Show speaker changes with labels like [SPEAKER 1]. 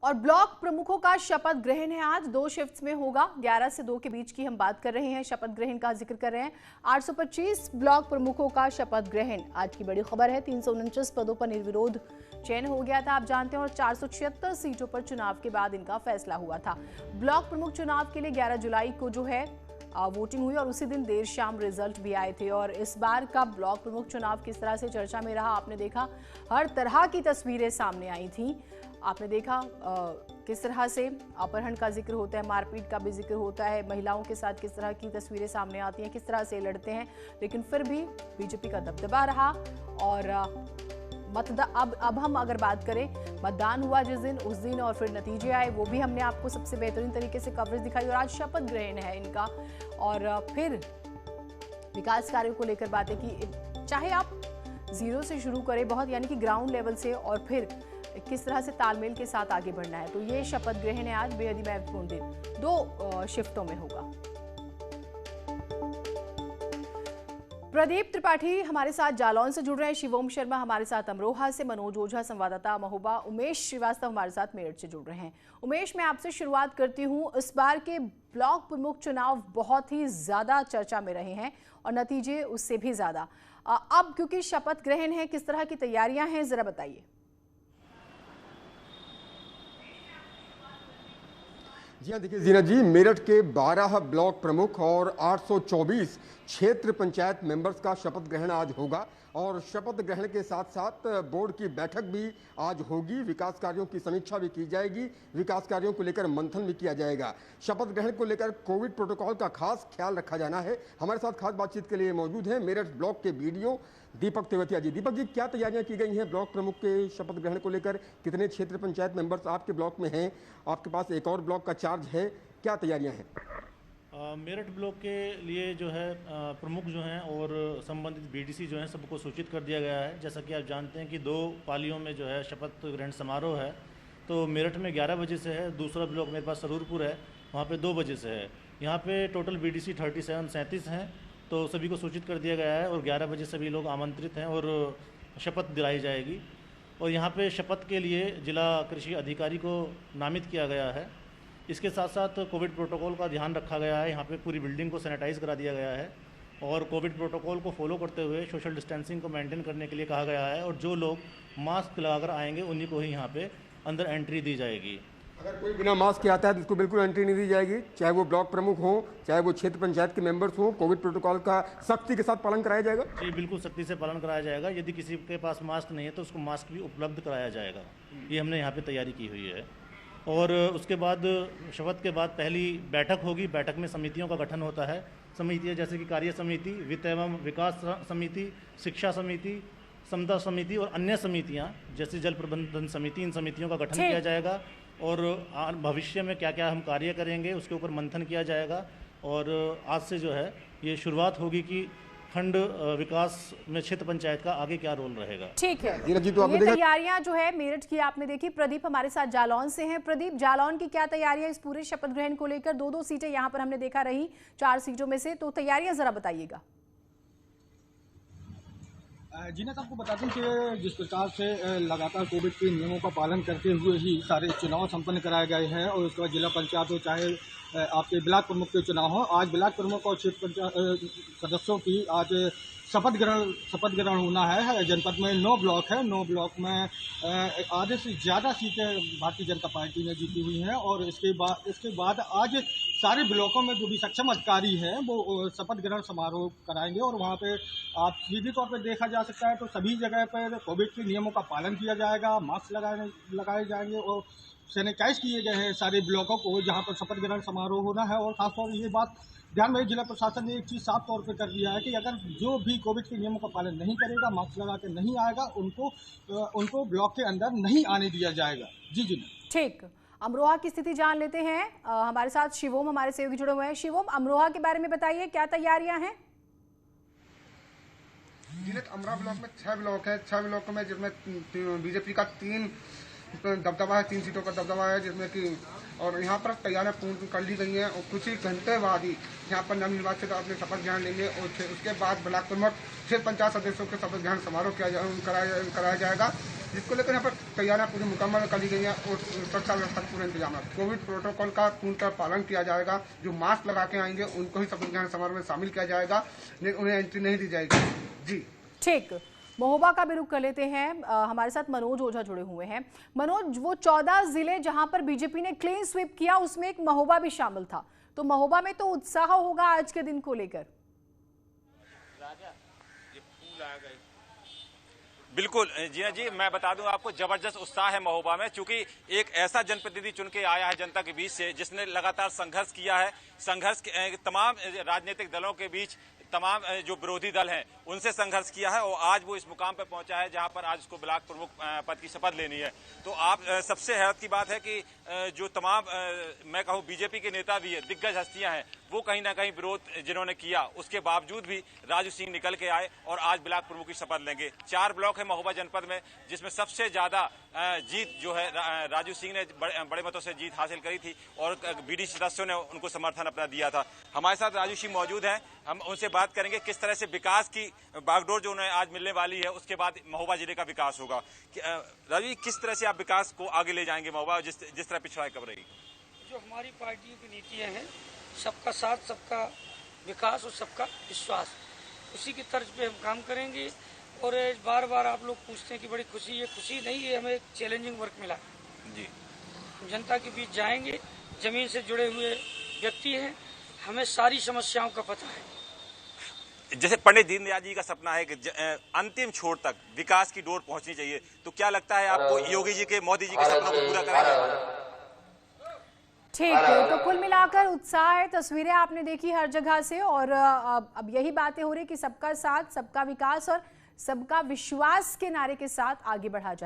[SPEAKER 1] और ब्लॉक प्रमुखों का शपथ ग्रहण है आज, 2 शिफ्ट्स में होगा। 11 से 2 के बीच की हम बात कर रहे हैं, शपथ ग्रहण का जिक्र कर रहे हैं। 825 ब्लॉक प्रमुखों का शपथ ग्रहण आज की बड़ी खबर है। 349 पदों पर निर्विरोध चयन हो गया था, आप जानते हैं, और 476 सीटों पर चुनाव के बाद इनका फैसला हुआ था। ब्लॉक प्रमुख चुनाव के लिए 11 जुलाई को जो है वोटिंग हुई और उसी दिन देर शाम रिजल्ट भी आए थे। और इस बार का ब्लॉक प्रमुख चुनाव किस तरह से चर्चा में रहा, आपने देखा, हर तरह की तस्वीरें सामने आई थी। आपने देखा किस तरह से अपहरण का जिक्र होता है, मारपीट का भी जिक्र होता है, महिलाओं के साथ किस तरह की तस्वीरें सामने आती हैं, किस तरह से लड़ते हैं, लेकिन फिर भी बीजेपी का दबदबा रहा। और अब हम अगर बात करें, मतदान हुआ जिस दिन, उस दिन, और फिर नतीजे आए, वो भी हमने आपको सबसे बेहतरीन तरीके से कवरेज दिखाई। और आज शपथ ग्रहण है इनका, और फिर विकास कार्यों को लेकर बातें की। चाहे आप जीरो से शुरू करें, बहुत यानी कि ग्राउंड लेवल से, और फिर किस तरह से तालमेल के साथ आगे बढ़ना है। तो ये शपथ ग्रहण है आज, बेहद ही महत्वपूर्ण दिन, 2 शिफ्टों में होगा। प्रदीप त्रिपाठी हमारे साथ जालौन से जुड़ रहे हैं, शिवोम शर्मा हमारे साथ अमरोहा से, मनोज ओझा संवाददाता महोबा, उमेश श्रीवास्तव हमारे साथ मेरठ से जुड़ रहे हैं। उमेश, मैं आपसे शुरुआत करती हूं। इस बार के ब्लॉक प्रमुख चुनाव बहुत ही ज्यादा चर्चा में रहे हैं और नतीजे उससे भी ज्यादा। अब क्योंकि शपथ ग्रहण है, किस तरह की तैयारियां हैं, जरा बताइए।
[SPEAKER 2] जी हाँ, देखिए जीना जी, मेरठ के 12 ब्लॉक प्रमुख और 824 क्षेत्र पंचायत मेंबर्स का शपथ ग्रहण आज होगा। और शपथ ग्रहण के साथ साथ बोर्ड की बैठक भी आज होगी, विकास कार्यों की समीक्षा भी की जाएगी, विकास कार्यों को लेकर मंथन भी किया जाएगा। शपथ ग्रहण को लेकर कोविड प्रोटोकॉल का खास ख्याल रखा जाना है। हमारे साथ खास बातचीत के लिए मौजूद हैं मेरठ ब्लॉक के बीडीओ दीपक तेवतिया जी। दीपक जी, क्या तैयारियां की गई हैं ब्लॉक प्रमुख के शपथ ग्रहण को लेकर? कितने क्षेत्र पंचायत मेंबर्स आपके ब्लॉक में हैं? आपके पास एक और ब्लॉक का चार्ज है, क्या तैयारियां हैं?
[SPEAKER 3] मेरठ ब्लॉक के लिए जो है प्रमुख जो हैं और संबंधित बीडीसी जो हैं सबको सूचित कर दिया गया है। जैसा कि आप जानते हैं कि 2 पालियों में जो है शपथ ग्रहण समारोह है। तो मेरठ में 11 बजे से है, दूसरा ब्लॉक मेरे पास सरूरपुर है, वहाँ पे 2 बजे से है। यहाँ पे टोटल बीडीसी 37 हैं, तो सभी को सूचित कर दिया गया है और 11 बजे सभी लोग आमंत्रित हैं और शपथ दिलाई जाएगी। और यहाँ पे शपथ के लिए जिला कृषि अधिकारी को नामित किया गया है। इसके साथ साथ कोविड प्रोटोकॉल का ध्यान रखा गया है। यहाँ पे पूरी बिल्डिंग को सैनिटाइज़ करा दिया गया है और कोविड प्रोटोकॉल को फॉलो करते हुए सोशल डिस्टेंसिंग को मेंटेन करने के लिए कहा गया है। और जो लोग मास्क लगाकर आएंगे उन्हीं को ही यहाँ पे अंदर एंट्री दी जाएगी।
[SPEAKER 2] अगर कोई बिना मास्क के आता है तो उसको बिल्कुल एंट्री नहीं दी जाएगी, चाहे वो ब्लॉक प्रमुख हो, चाहे वो क्षेत्र पंचायत के मेंबर्स हो। कोविड प्रोटोकॉल का सख्ती के साथ पालन कराया जाएगा?
[SPEAKER 3] जी बिल्कुल, सख्ती से पालन कराया जाएगा। यदि किसी के पास मास्क नहीं है तो उसको मास्क भी उपलब्ध कराया जाएगा। ये हमने यहाँ पे तैयारी की हुई है। और उसके बाद शपथ के बाद पहली बैठक होगी। बैठक में समितियों का गठन होता है। समितियाँ जैसे कि कार्य समिति, वित्त एवं विकास समिति, शिक्षा समिति, समता समिति और अन्य समितियाँ जैसे जल प्रबंधन समिति, इन समितियों का गठन किया जाएगा। और भविष्य में क्या क्या हम कार्य करेंगे उसके ऊपर मंथन किया जाएगा। और आज से जो है ये शुरुआत होगी कि खंड विकास में क्षेत्र पंचायत का आगे क्या रोल रहेगा।
[SPEAKER 1] ठीक है,
[SPEAKER 2] जी तो
[SPEAKER 1] ये तैयारियां जो है मेरठ की आपने देखी। प्रदीप हमारे साथ जालौन से हैं। प्रदीप, जालौन की क्या तैयारियां इस पूरे शपथ ग्रहण को लेकर? 2-2 सीटें यहाँ पर हमने देखा रही 4 सीटों में से, तो तैयारियां जरा बताइएगा।
[SPEAKER 4] जीना, आपको बता दें कि जिस प्रकार से लगातार कोविड के नियमों का पालन करते हुए ही सारे चुनाव संपन्न कराए गए हैं और उसके बाद जिला पंचायत हो चाहे आपके ब्लॉक प्रमुख के चुनाव हो, आज ब्लॉक प्रमुख और क्षेत्र पंचायत सदस्यों की आज शपथ ग्रहण होना है। जनपद में 9 ब्लॉक है, 9 ब्लॉक में आधे से ज़्यादा सीटें भारतीय जनता पार्टी ने जीती हुई हैं। और इसके बाद आज सारे ब्लॉकों में जो भी सक्षम अधिकारी हैं वो शपथ ग्रहण समारोह कराएंगे। और वहाँ पे आप सीधे तौर पर देखा जा सकता है तो सभी जगह पर कोविड के नियमों का पालन किया जाएगा, मास्क लगाए जाएंगे और सैनिटाइज किए गए हैं सारे ब्लॉकों को जहाँ पर शपथ ग्रहण समारोह होना है। और खासतौर पर ये बात ध्यान में जिला प्रशासन ने एक चीज़ साफ तौर पर कर दिया है कि अगर जो भी कोविड के नियमों का पालन नहीं करेगा, मास्क लगा के नहीं आएगा, उनको ब्लॉक के अंदर नहीं आने दिया जाएगा। जी
[SPEAKER 1] ठीक, अमरोहा की स्थिति जान लेते हैं। हमारे साथ शिवोम हमारे सहयोगी जुड़े हुए हैं। शिवोम, अमरोहा के बारे में बताइए, क्या तैयारियां हैं?
[SPEAKER 5] अमरोहा ब्लॉक में 6 ब्लॉक है, 6 ब्लॉक में जिसमें बीजेपी का 3 दबदबा है, 3 सीटों पर दबदबा है, जिसमें कि और यहाँ पर तैयारियां पूर्ण कर ली गई हैं और कुछ ही घंटे बाद ही यहाँ पर नवनिर्वाचित अपने शपथ ग्रहण लेंगे और उसके बाद ब्लॉक प्रमुख क्षेत्र पंचायत सदस्यों के शपथ ग्रहण समारोह कराया जाएगा, जिसको लेकर यहाँ पर तैयारियां पूरी मुकम्मल कर ली गई हैं और सुरक्षा व्यवस्था के पूरे इंतजाम है। कोविड प्रोटोकॉल का पूर्णतः पालन किया जाएगा। जो मास्क लगा के आएंगे उनको ही शपथ ग्रहण समारोह में शामिल किया जाएगा, लेकिन उन्हें एंट्री नहीं दी जाएगी। जी
[SPEAKER 1] ठीक, महोबा का भी रुख कर लेते हैं। हमारे साथ मनोज ओझा जुड़े हुए हैं। मनोज, वो 14 जिले जहां पर बीजेपी ने क्लीन स्वीप किया उसमें एक महोबा भी शामिल था, तो महोबा में तो उत्साह होगा आज के दिन को लेकर।
[SPEAKER 6] बिल्कुल जीना जी, मैं बता दूं आपको, जबरदस्त उत्साह है महोबा में, क्योंकि एक ऐसा जनप्रतिनिधि चुन के आया है जनता के बीच से जिसने लगातार संघर्ष किया है। संघर्ष तमाम राजनीतिक दलों के बीच, तमाम जो विरोधी दल हैं उनसे संघर्ष किया है और आज वो इस मुकाम पर पहुंचा है जहां पर आज उसको ब्लॉक प्रमुख पद की शपथ लेनी है। तो आप सबसे हैरत की बात है कि जो तमाम मैं कहूं बीजेपी के नेता भी है, दिग्गज हस्तियां हैं, वो कहीं ना कहीं विरोध जिन्होंने किया उसके बावजूद भी राजू सिंह निकल के आए और आज ब्लॉक प्रमुख की शपथ लेंगे। 4 ब्लॉक है महोबा जनपद में, जिसमें सबसे ज्यादा जीत जो है राजू सिंह ने बड़े मतों से जीत हासिल करी थी और बीडीसी सदस्यों ने उनको समर्थन अपना दिया था। हमारे साथ राजू सिंह मौजूद हैं, हम उनसे बात करेंगे किस तरह से विकास की बागडोर जो उन्हें आज मिलने वाली है उसके बाद महोबा जिले का विकास होगा। राजू, किस तरह से आप विकास को आगे ले जाएंगे महोबा, जिस तरह पिछड़ा कब रही?
[SPEAKER 7] जो हमारी पार्टी की नीतियां हैं, सबका साथ, सबका विकास और सबका विश्वास, उसी की तर्ज पे हम काम करेंगे। और बार बार आप लोग पूछते हैं कि बड़ी खुशी, ये खुशी नहीं है, हमें एक चैलेंजिंग वर्क मिला
[SPEAKER 6] जी।
[SPEAKER 7] जनता के बीच जाएंगे, जमीन से जुड़े हुए व्यक्ति हैं, हमें सारी समस्याओं का पता है।
[SPEAKER 6] जैसे पंडित दीनदयाल जी का सपना है कि अंतिम छोर तक विकास की डोर पहुंचनी चाहिए, तो क्या लगता है आपको योगी जी के, मोदी जी के सपनों को पूरा करेंगे?
[SPEAKER 1] ठीक है, तो कुल मिलाकर उत्साह है, तस्वीरें आपने देखी हर जगह से, और अब यही बातें हो रही कि सबका साथ, सबका विकास और सबका विश्वास के नारे के साथ आगे बढ़ा जाए।